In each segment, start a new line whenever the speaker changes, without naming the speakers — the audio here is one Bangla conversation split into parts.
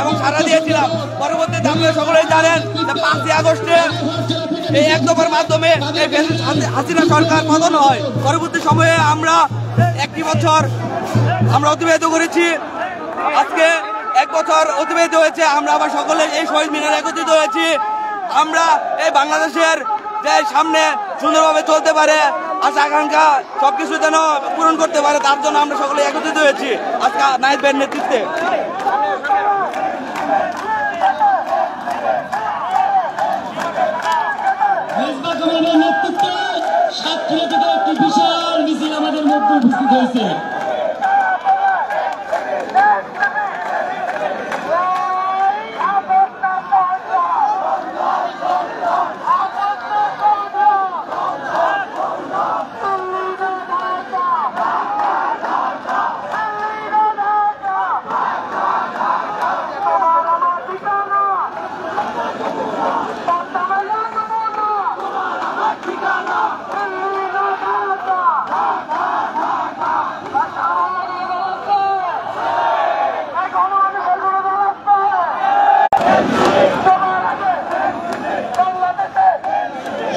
এবং সারা দিয়েছিলাম। পরবর্তীতে আপনারা সকলেই জানেন যে 5ই আগস্টে এই এক দফার মাধ্যমে হাসিনা সরকার পতন হয়। পরবর্তী সময়ে আমরা একটি বছর আমরা অতিবাহিত করেছি। আজকে 1 বছর অতিবাহিত হয়েছে, আমরা আবার সকলে এই শহীদ মিনারে একত্রিত হয়েছি। আমরা এই বাংলাদেশের যে সামনে সুন্দরভাবে চলতে পারে, আশা আকাঙ্ক্ষা সবকিছু যেন পূরণ করতে পারে, তার জন্য আমরা সকলে একত্রিত হয়েছি আজকে নাহিদ ভাইয়ের নেতৃত্বে।
নেতৃত্বে 7 কিলো থেকে একটি বিশাল মিছিল আমাদের মধ্যে উপস্থিত হয়েছে।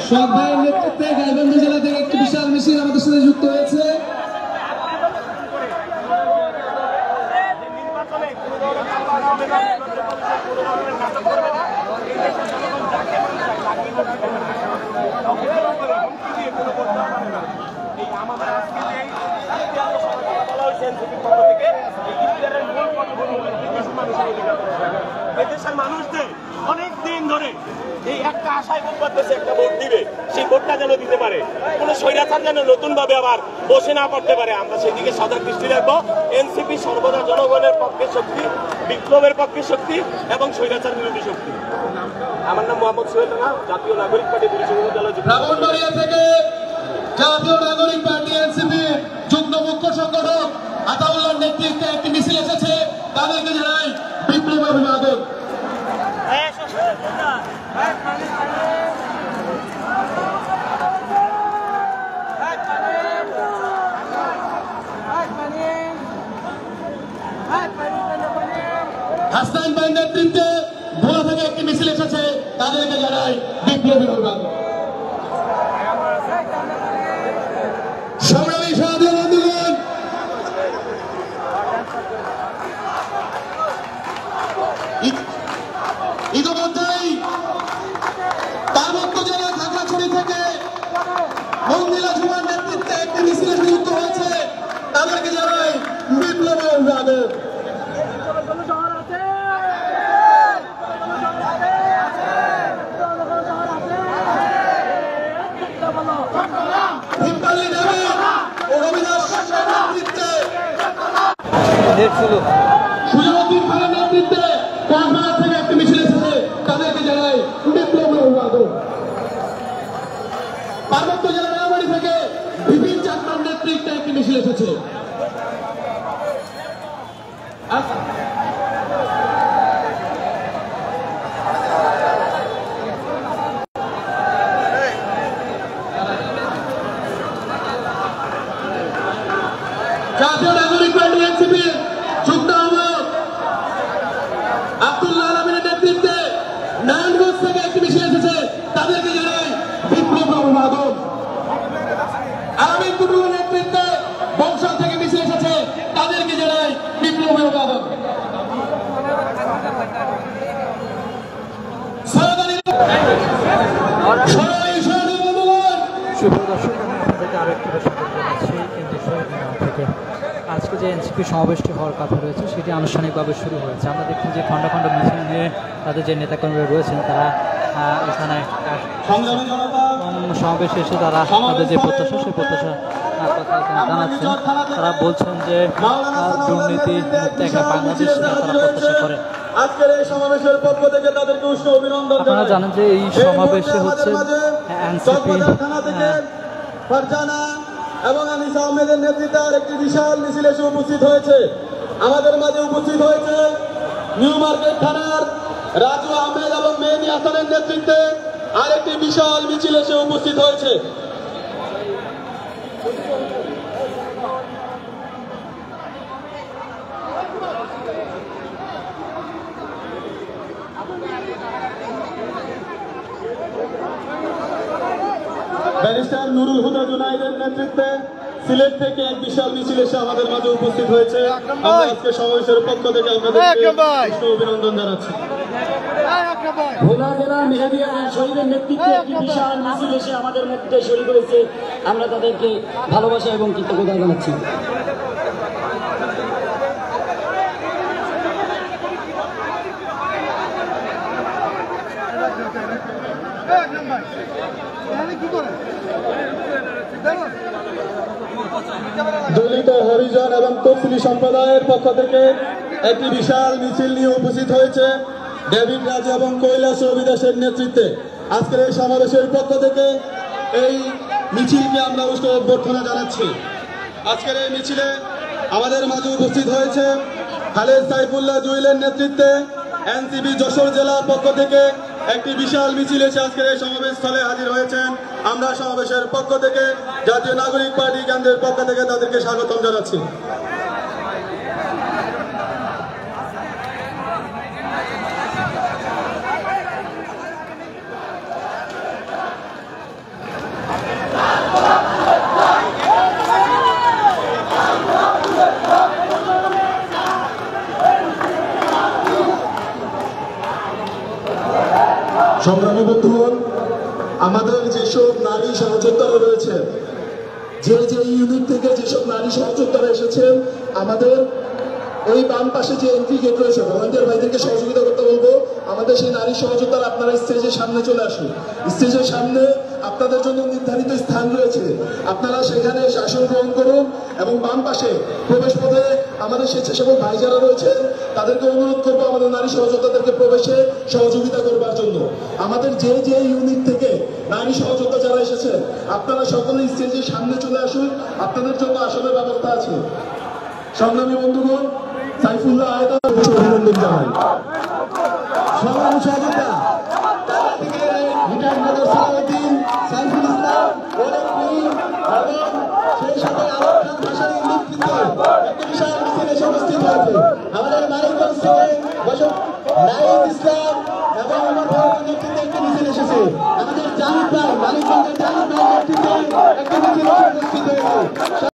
সব ভাইয়ের নেতৃত্বে গাইবান্ধা জেলা থেকে একটি বিশাল মিছিল আমাদের সাথে যুক্ত হয়েছে।
দেশের মানুষদের অনেক দিন ধরে এই একটা আশায় ভোট পাচ্ছে, একটা ভোট দিবে, সেই ভোট যেন দিতে পারে, কোনো স্বৈরাচার যেন নতুন ভাবে আবার বসে না করতে পারে, আমরা সেদিকে সজাগ দৃষ্টি রাখবো। এনসিপি সর্বদা জনগণের পক্ষে শক্তি, বিপ্লবের পক্ষে শক্তি এবং স্বৈরাচার বিরোধী শক্তি। আমার নাম মোহাম্মদ সোহেল রানা, জাতীয় নাগরিক পার্টি বরিশাল উপজেলা
ব্রাহ্মণবাড়িয়া থেকে জাতীয় নাগরিক পার্টি এনসিপি যুগ্ম মুখ্য সংগঠক আতাউল্লাহর নেতৃত্বে একটি মিছিল এসেছে, তাদেরকে জানাই বিপ্লব অভিবাদন। হাসনাইন ভাইয়ের নেতৃত্বে ভোলা থেকে একটি মিছিল এসেছে, তাদেরকে জানাই বিপ্লবী অভিবাদন। সংগ্রামী সাহায্য বন্ধুগণ, ইতিমধ্যেই পার্বত্য জেলা খাগড়াছড়ি থেকে মন্দিরা ঝুমার নেতৃত্বে একটি মিছিলে যুক্ত হয়েছে, তাদেরকে জানাই বিপ্লবী অভিবাদন। সুজাউদ্দিন খানের নেতৃত্বে কক্সবাজার থেকে একটি মিছিল এসেছে, তাদেরকে জানাই বিপ্লবী অভিবাদন। পার্বত্য জেলা রাঙামাটি থেকে বিপিন চাকমার নেতৃত্বে একটি মিছিল এসেছে। জাতীয় নাগরিক পার্টি এনসিপি যুক্ত আহ্বায়ক আব্দুল্লাহ আলমিনের নেতৃত্বে নারায়ণগঞ্জ থেকে একটি মিছিল এসেছে, তাদেরকে জানাই বিপ্লবী অভিবাদন। আলামিন কুটুরের নেতৃত্বে বংশাল থেকে মিছিল এসেছে, তাদেরকে জানাই বিপ্লবী অভিবাদন।
আজকে যে এনসিপি সমাবেশটি হওয়ার কথা রয়েছে সেটি আনুষ্ঠানিকভাবে শুরু হয়েছে। আমরা দেখছি যে খণ্ড খণ্ড মিছিল নিয়ে তাদের যে নেতাকর্মীরা রয়েছেন তারা এখানে সমাবেশে এসে তারা তাদের যে প্রত্যাশা সেই প্রত্যাশা কথা এখানে জানাচ্ছেন। তারা বলছেন যে দুর্নীতি মুক্ত একটা বাংলাদেশ তারা প্রত্যাশা করে।
আজকের এই সমাবেশের পক্ষ থেকে তাদেরকে উষ্ণ অভিনন্দন।
আপনারা জানেন যে এই সমাবেশে হচ্ছে এনসিপি
ফারজানা এবং আনিস আহমেদের নেতৃত্বে একটি বিশাল মিছিল এসে উপস্থিত হয়েছে। আমাদের মাঝে উপস্থিত হয়েছে নিউ মার্কেট থানার রাজু আহমেদ এবং মেহেদী হাসানের নেতৃত্বে আরেকটি বিশাল মিছিল এসে উপস্থিত হয়েছে। ব্যারিস্টার নুরুল হুদা জুনাইদের নেতৃত্বে সিলেট থেকে এক বিশাল মিছিল এসে আমাদের মাঝে উপস্থিত হয়েছে। আমরা আজকে সমাবেশের পক্ষ থেকে আপনাদেরকে অভিনন্দন জানাচ্ছি।
ভোলা জেলা মেহেদী হাসান শহীদের নেতৃত্বে একটি বিশাল মিছিল এসে আমাদের মধ্যে শরীক হয়েছে, আমরা তাদেরকে ভালোবাসা এবং কৃতজ্ঞতা জানাচ্ছি।
দলিত হরিজন এবং তফসিলি সম্প্রদায়ের পক্ষ থেকে একটি বিশাল মিছিল নিয়ে উপস্থিত হয়েছে ডেভিড রাজ এবং কৈলাস রবিদাসের নেতৃত্বে। আজকের এই সমাবেশের পক্ষ থেকে এই মিছিলকে আমরা উষ্ণ অভ্যর্থনা জানাচ্ছি। আজকের এই মিছিলে আমাদের মাঝে উপস্থিত হয়েছে খালেদ সাইফুল্লাহ জুয়েলের নেতৃত্বে এনসিপি যশোর জেলার পক্ষ থেকে একটি বিশাল মিছিল এসে আজকের এই সমাবেশ স্থলে হাজির হয়েছেন। আমরা সমাবেশের পক্ষ থেকে জাতীয় নাগরিক পার্টি কেন্দ্রের পক্ষ থেকে তাদেরকে স্বাগতম জানাচ্ছি। সংগ্রামী বন্ধুগণ, আমাদের যেসব নারী সহযোদ্ধারা রয়েছে, যে যে ইউনিট থেকে যেসব নারী সহযোদ্ধারা এসেছেন, আমাদের ওই বাম পাশে যে এন্ট্রি গেট রয়েছে, ভলান্টিয়ার ভাইদেরকে সহযোগিতা করতে বলবো। আমাদের সেই নারী সহযোদ্ধারা আপনারা স্টেজের সামনে চলে আসুন। স্টেজের সামনে আপনাদের জন্য নির্ধারিত স্থান রয়েছে, আপনারা সেখানে এসে আসন গ্রহণ করুন এবং বাম পাশে প্রবেশ পথে আমাদের স্বেচ্ছাসেবক ভাই যারা রয়েছে তাদেরকে অনুরোধ করবো আমাদের নারী সহযোদ্ধাদেরকে প্রবেশে সহযোগিতা করবার জন্য। আমাদের যে যে ইউনিট থেকে নারী সহযোদ্ধা যারা এসেছে আপনারা সকলে স্টেজের সামনে চলে আসুন, আপনাদের জন্য আসনের ব্যবস্থা আছে। সংগ্রামী বন্ধুগণ, সাইফুল্লাহ আয়দা অভিনন্দন জানাই। সংগ্রামী সহযোদ্ধা সালাউদ্দিন, সাইফুল ইসলাম, ওলেক মির এবং সেই সাথে আলম খান ভাসানীর নেতৃত্বে একটি বিশাল মিছিল এসে উপস্থিত হয়েছে। আমাদের মানিকগঞ্জ থেকে নাইম ইসলাম এবং আমার ভাইয়ের নেতৃত্বে একটি মিছিল এসেছে। আমাদের জাহিদ ভাই